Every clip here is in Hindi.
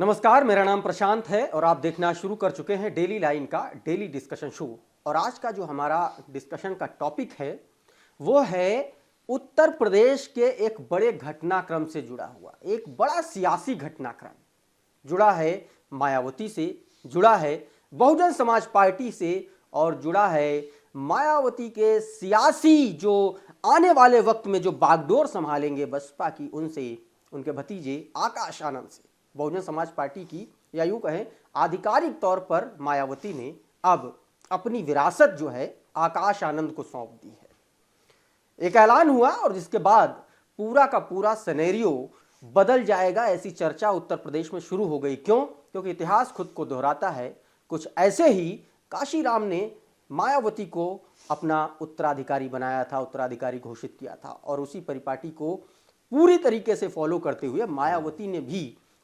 नमस्कार, मेरा नाम प्रशांत है और आप देखना शुरू कर चुके हैं डेली लाइन का डेली डिस्कशन शो। और आज का जो हमारा डिस्कशन का टॉपिक है वो है उत्तर प्रदेश के एक बड़े घटनाक्रम से जुड़ा हुआ एक बड़ा सियासी घटनाक्रम। जुड़ा है मायावती से, जुड़ा है बहुजन समाज पार्टी से और जुड़ा है मायावती के सियासी जो आने वाले वक्त में जो बागडोर संभालेंगे बसपा की, उनसे, उनके भतीजे आकाश आनंद से। बहुजन समाज पार्टी की, या यूं कहें आधिकारिक तौर पर मायावती ने अब अपनी विरासत जो है आकाश आनंद को सौंप दी है। एक ऐलान हुआ और जिसके बाद पूरा का पूरा सिनेरियो बदल जाएगा, ऐसी चर्चा उत्तर प्रदेश में शुरू हो गई। क्यों? क्योंकि इतिहास खुद को दोहराता है। कुछ ऐसे ही काशीराम ने मायावती को अपना उत्तराधिकारी बनाया था, उत्तराधिकारी घोषित किया था, और उसी परिपाटी को पूरी तरीके से फॉलो करते हुए मायावती ने भी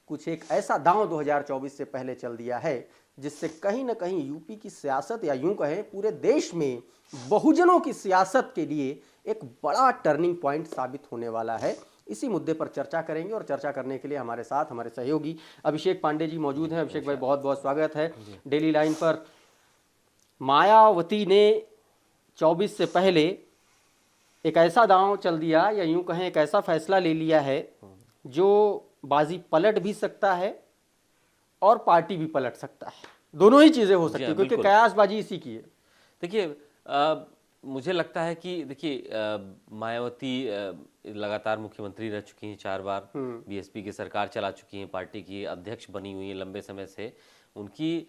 कुछ एक ऐसा दांव 2024 से पहले चल दिया है जिससे कहीं ना कहीं यूपी की सियासत, या यूं कहें पूरे देश में बहुजनों की सियासत के लिए एक बड़ा टर्निंग पॉइंट साबित होने वाला है। इसी मुद्दे पर चर्चा करेंगे और चर्चा करने के लिए हमारे साथ हमारे सहयोगी अभिषेक पांडे जी मौजूद हैं। अभिषेक भाई, बहुत बहुत स्वागत है डेली लाइन पर। मायावती ने 24 से पहले एक ऐसा दांव चल दिया, या यूं कहें एक ऐसा फैसला ले लिया है जो बाजी पलट भी सकता है और पार्टी भी पलट सकता है। दोनों ही चीजें हो सकती है क्योंकि कयासबाजी इसी की है। देखिए, मुझे लगता है कि मायावती लगातार मुख्यमंत्री रह चुकी हैं 4 बार, बीएसपी की सरकार चला चुकी हैं, पार्टी की अध्यक्ष बनी हुई है लंबे समय से। उनकी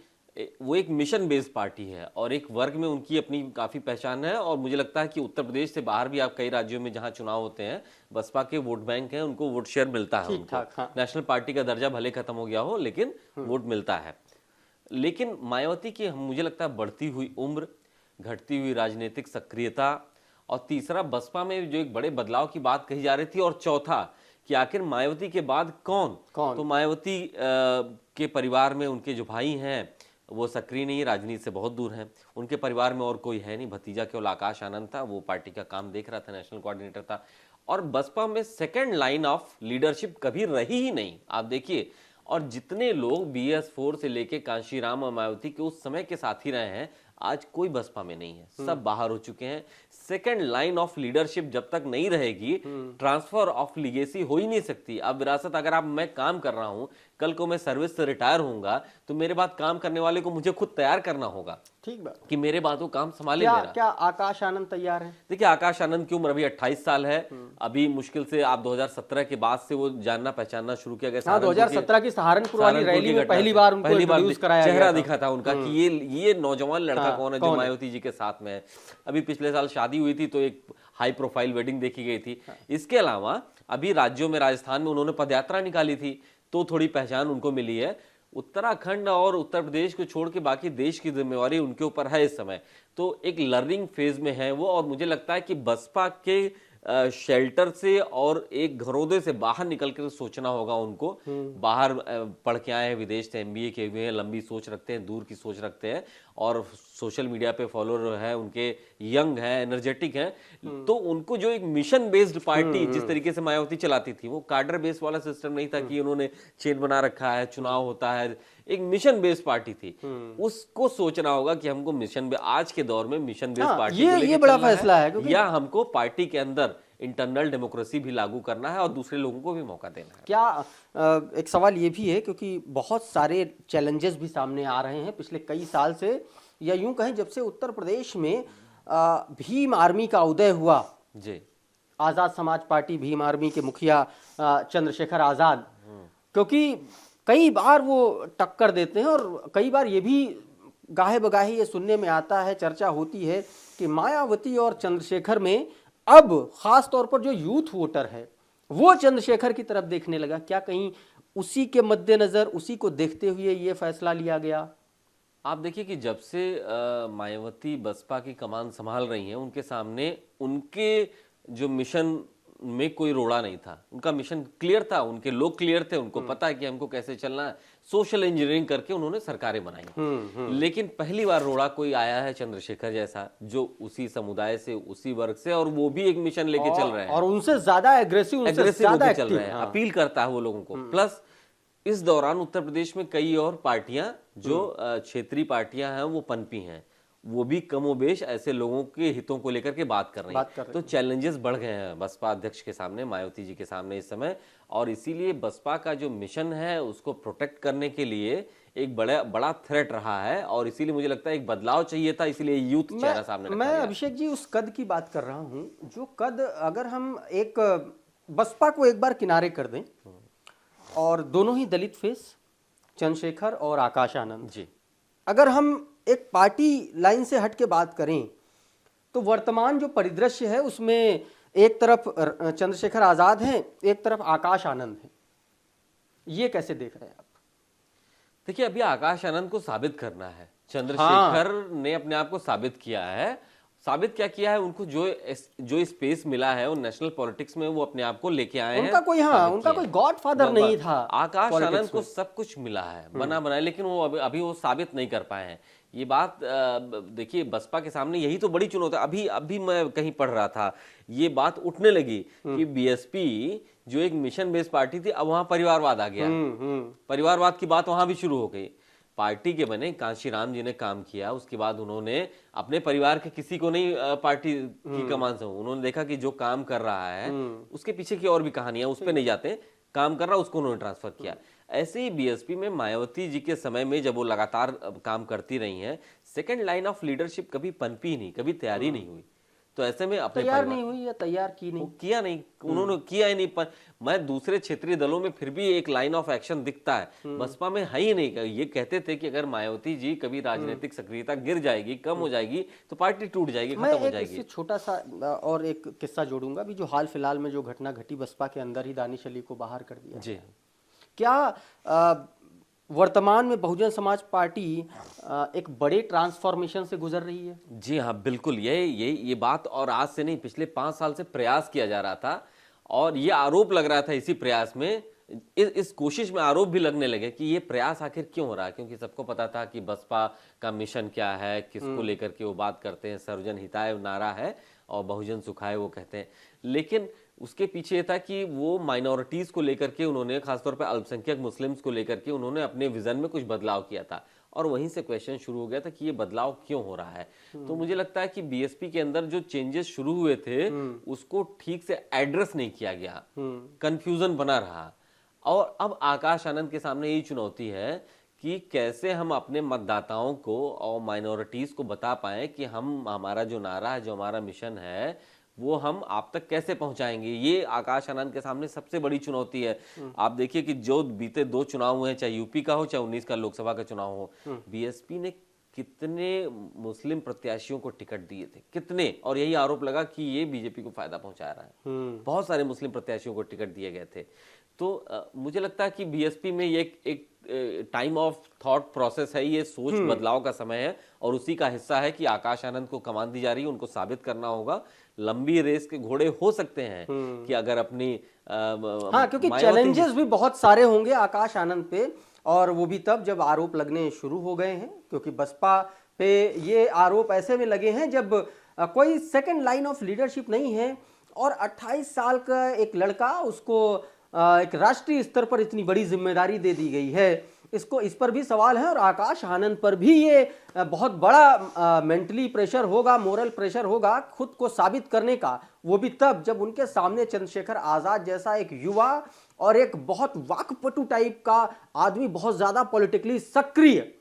वो एक मिशन बेस्ड पार्टी है और एक वर्ग में उनकी अपनी काफ़ी पहचान है। और मुझे लगता है कि उत्तर प्रदेश से बाहर भी आप कई राज्यों में जहां चुनाव होते हैं, बसपा के वोट बैंक हैं, उनको वोट शेयर मिलता है। उनको हाँ। नेशनल पार्टी का दर्जा भले खत्म हो गया हो, लेकिन वोट मिलता है। लेकिन मायावती की मुझे लगता है बढ़ती हुई उम्र, घटती हुई राजनीतिक सक्रियता, और तीसरा बसपा में जो एक बड़े बदलाव की बात कही जा रही थी, और चौथा कि आखिर मायावती के बाद कौन? तो मायावती के परिवार में उनके जो भाई हैं वो सक्रिय नहीं, राजनीति से बहुत दूर हैं। उनके परिवार में और कोई है नहीं। भतीजा केवल आकाश आनंद था, वो पार्टी का काम देख रहा था, नेशनल कोऑर्डिनेटर था। और बसपा में सेकंड लाइन ऑफ लीडरशिप कभी रही ही नहीं। आप देखिए, और जितने लोग BS4 से लेके कांशीराम और मायावती के उस समय के साथी रहे हैं, आज कोई बसपा में नहीं है, सब बाहर हो चुके हैं। सेकंड लाइन ऑफ लीडरशिप जब तक नहीं रहेगी, ट्रांसफर ऑफ लीगेसी हो ही नहीं सकती। अब विरासत, अगर मैं काम कर रहा हूं, कल को मैं सर्विस से रिटायर होऊंगा, तो मेरे बाद काम करने वाले को मुझे खुद तैयार करना होगा। ठीक बात कि मेरे बाद वो काम संभाले। क्या आकाश आनंद तैयार है? देखिए, आकाश आनंद की उम्र अभी 28 साल है। अभी मुश्किल से आप 2017 के बाद से वो जानना पहचानना शुरू किया गया। 2017 की सहारनपुर वाली रैली में पहली बार इंट्रोड्यूस कराया गया, चेहरा दिखा था उनका कि ये नौजवान लड़का कौन है जो मायावती जी के साथ में है। अभी पिछले साल शादी हुई थी तो एक हाई प्रोफाइल वेडिंग देखी गई थी। इसके अलावा अभी राज्यों में, राजस्थान में उन्होंने पदयात्रा निकाली थी, तो थोड़ी पहचान उनको मिली है। उत्तराखंड और उत्तर प्रदेश को छोड़ के बाकी देश की जिम्मेवारी उनके ऊपर है इस समय, तो एक लर्निंग फेज में है वो। और मुझे लगता है कि बसपा के शेल्टर से और एक घरोदे से बाहर निकल कर सोचना होगा उनको। बाहर पढ़ के आए हैं, विदेश से MBA के हुए हैं, लंबी सोच रखते हैं, दूर की सोच रखते हैं, और सोशल मीडिया पे फॉलोअर है उनके, यंग है, एनर्जेटिक है। तो उनको जो एक मिशन बेस्ड पार्टी जिस तरीके से मायावती चलाती थी, वो कार्डर बेस्ड वाला सिस्टम नहीं था कि उन्होंने चेन बना रखा है, चुनाव होता है। एक मिशन बेस्ड पार्टी थी। उसको सोचना होगा कि हमको मिशन, आज के दौर में मिशन बेस्ड पार्टी ये बड़ा फैसला है, या हमको पार्टी के अंदर इंटरनल डेमोक्रेसी भी लागू करना है और दूसरे लोगों को भी मौका देना है। क्या एक सवाल ये भी है, क्योंकि बहुत सारे चैलेंजेस भी सामने आ रहे हैं पिछले कई साल से, या यूं कहें जब से उत्तर प्रदेश में भीम आर्मी का उदय हुआ जी, आजाद समाज पार्टी, भीम आर्मी के मुखिया चंद्रशेखर आजाद, क्योंकि कई बार वो टक्कर देते हैं और कई बार ये भी गाहे बगाहे ये सुनने में आता है, चर्चा होती है कि मायावती और चंद्रशेखर में अब खास तौर पर जो यूथ वोटर है वो चंद्रशेखर की तरफ देखने लगा। क्या कहीं उसी के मद्देनजर, उसी को देखते हुए ये फैसला लिया गया? आप देखिए कि जब से मायावती बसपा की कमान संभाल रही हैं, उनके सामने उनके जो मिशन में कोई रोड़ा नहीं था। उनका मिशन क्लियर था, उनके लोग क्लियर थे, उनको पता है कि हमको कैसे चलना है। सोशल इंजीनियरिंग करके उन्होंने सरकारें बनाई। लेकिन पहली बार रोड़ा कोई आया है चंद्रशेखर जैसा, जो उसी समुदाय से, उसी वर्ग से, और वो भी एक मिशन लेके चल रहे हैं, और उनसे ज्यादा एग्रेसिव चल रहे हैं, अपील करता है वो लोगों को। प्लस इस दौरान उत्तर प्रदेश में कई और पार्टियां जो क्षेत्रीय पार्टियां हैं वो पनपी हैं, वो भी कमोबेश ऐसे लोगों के हितों को लेकर के बात कर रही हैं। तो चैलेंजेस बढ़ गए हैं बसपा अध्यक्ष के सामने, मायावती जी के सामने इस समय, और इसीलिए बसपा का जो मिशन है उसको प्रोटेक्ट करने के लिए एक बड़ा थ्रेट रहा है, और इसीलिए मुझे लगता है एक बदलाव चाहिए था, इसीलिए यूथ चेहरा सामने रखा मैं गया। अभिषेक जी उस कद की बात कर रहा हूं, जो कद अगर हम एक बसपा को एक बार किनारे कर दें, और दोनों ही दलित फेस, चंद्रशेखर और आकाश आनंद जी, अगर हम एक पार्टी लाइन से हट के बात करें, तो वर्तमान जो परिदृश्य है उसमें एक तरफ चंद्रशेखर आजाद हैं, एक तरफ आकाश आनंद हैं, ये कैसे देख रहे हैं आप? देखिए अभी आकाश आनंद को साबित करना है, चंद्रशेखर ने अपने आप को साबित किया है। साबित क्या किया है, उनको जो स्पेस मिला है वो नेशनल पॉलिटिक्स में वो अपने आप को लेके आए हैं। उनका कोई गॉडफादर नहीं था। आकाश आनंद को सब कुछ मिला है बना बनाए, लेकिन वो अभी वो साबित नहीं कर पाए हैं। ये बात देखिए बसपा के सामने यही तो बड़ी चुनौती है। अभी मैं कहीं पढ़ रहा था, ये बात उठने लगी कि बीएसपी जो एक मिशन बेस्ड पार्टी थी, अब वहां परिवारवाद आ गया। परिवारवाद की बात वहां भी शुरू हो गई। पार्टी के बने कांशीराम जी ने काम किया, उसके बाद उन्होंने अपने परिवार के किसी को नहीं पार्टी की कमान से, उन्होंने देखा कि जो काम कर रहा है उसके पीछे की और भी कहानियां, उस पर नहीं जाते, काम कर रहा उसको उन्होंने ट्रांसफर किया। ऐसे ही बीएसपी में मायावती जी के समय में जब वो लगातार काम करती रही हैं, सेकंड लाइन ऑफ लीडरशिप कभी पनपी नहीं, कभी तैयारी नहीं हुई। तो ऐसे में अपने तैयार नहीं हुई या तैयार की नहीं, किया नहीं, उन्होंने किया ही नहीं। पर मैं दूसरे क्षेत्रीय दलों में फिर भी एक लाइन ऑफ एक्शन दिखता है, बसपा में है ही नहीं। ये कहते थे कि अगर मायावती जी कभी राजनीतिक सक्रियता गिर जाएगी, कम हो जाएगी, तो पार्टी टूट जाएगी, खत्म हो जाएगी। मैं छोटा सा और एक किस्सा जोड़ूंगा भी, जो हाल फिलहाल में जो घटना घटी बसपा के अंदर ही, दानिश अली को बाहर कर दिया जी। क्या वर्तमान में बहुजन समाज पार्टी एक बड़े ट्रांसफॉर्मेशन से गुजर रही है? जी हाँ, बिल्कुल। ये बात और आज से नहीं, पिछले 5 साल से प्रयास किया जा रहा था, और ये आरोप लग रहा था इसी प्रयास में, इस कोशिश में आरोप भी लगने लगे कि ये प्रयास आखिर क्यों हो रहा है, क्योंकि सबको पता था कि बसपा का मिशन क्या है, किसको लेकर के वो बात करते हैं। सर्वजन हिताय नारा है और बहुजन सुखाय वो कहते हैं, लेकिन उसके पीछे ये था कि वो माइनॉरिटीज को लेकर के उन्होंने, खासतौर पर अल्पसंख्यक मुस्लिम्स को लेकर के उन्होंने अपने विजन में कुछ बदलाव किया था, और वहीं से क्वेश्चन शुरू हो गया था कि ये बदलाव क्यों हो रहा है। तो मुझे लगता है कि बीएसपी के अंदर जो चेंजेस शुरू हुए थे उसको ठीक से एड्रेस नहीं किया गया, कंफ्यूजन बना रहा। और अब आकाश आनंद के सामने यही चुनौती है कि कैसे हम अपने मतदाताओं को और माइनॉरिटीज को बता पाएं कि हमारा जो नारा है, जो हमारा मिशन है, वो हम आप तक कैसे पहुंचाएंगे। ये आकाश आनंद के सामने सबसे बड़ी चुनौती है। आप देखिए कि जो बीते 2 चुनाव हुए, चाहे यूपी का हो चाहे 19 का लोकसभा का चुनाव हो, बीएसपी ने कितने मुस्लिम प्रत्याशियों को टिकट दिए थे, कितने, और यही आरोप लगा कि ये बीजेपी को फायदा पहुंचा रहा है। बहुत सारे मुस्लिम प्रत्याशियों को टिकट दिए गए थे। तो मुझे लगता है कि बीएसपी में ये एक टाइम ऑफ थॉट प्रोसेस है, ये सोच बदलाव का समय है, और उसी का हिस्सा है कि आकाश आनंद को कमान दी जा रही है। उनको साबित करना होगा, लंबी रेस के घोड़े हो सकते हैं कि अगर अपनी क्योंकि चैलेंजेस भी बहुत सारे होंगे आकाश आनंद पे, और वो भी तब जब आरोप लगने शुरू हो गए हैं, क्योंकि बसपा पे ये आरोप ऐसे में लगे हैं जब कोई सेकंड लाइन ऑफ लीडरशिप नहीं है, और 28 साल का एक लड़का, उसको एक राष्ट्रीय स्तर पर इतनी बड़ी जिम्मेदारी दे दी गई है, इस पर भी सवाल है। और आकाश आनंद पर भी ये बहुत बड़ा मेंटली प्रेशर होगा, मोरल प्रेशर होगा खुद को साबित करने का, वो भी तब जब उनके सामने चंद्रशेखर आजाद जैसा एक युवा और एक बहुत वाकपटु टाइप का आदमी, बहुत ज्यादा पॉलिटिकली सक्रिय,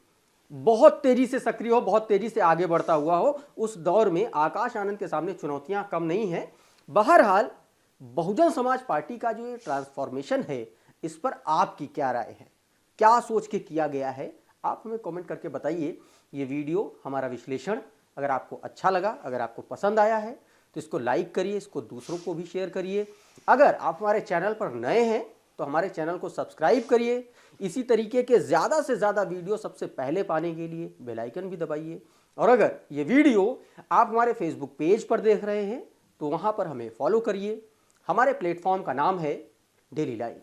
बहुत तेजी से सक्रिय हो, बहुत तेजी से आगे बढ़ता हुआ हो, उस दौर में आकाश आनंद के सामने चुनौतियां कम नहीं है। बहरहाल बहुजन समाज पार्टी का जो ये ट्रांसफॉर्मेशन है, इस पर आपकी क्या राय है, क्या सोच के किया गया है, आप हमें कमेंट करके बताइए। ये वीडियो, हमारा विश्लेषण अगर आपको अच्छा लगा, अगर आपको पसंद आया है, तो इसको लाइक करिए, इसको दूसरों को भी शेयर करिए। अगर आप हमारे चैनल पर नए हैं तो हमारे चैनल को सब्सक्राइब करिए। इसी तरीके के ज़्यादा से ज़्यादा वीडियो सबसे पहले पाने के लिए बेल आइकन भी दबाइए। और अगर ये वीडियो आप हमारे फेसबुक पेज पर देख रहे हैं तो वहाँ पर हमें फॉलो करिए। हमारे प्लेटफॉर्म का नाम है डेली लाइन।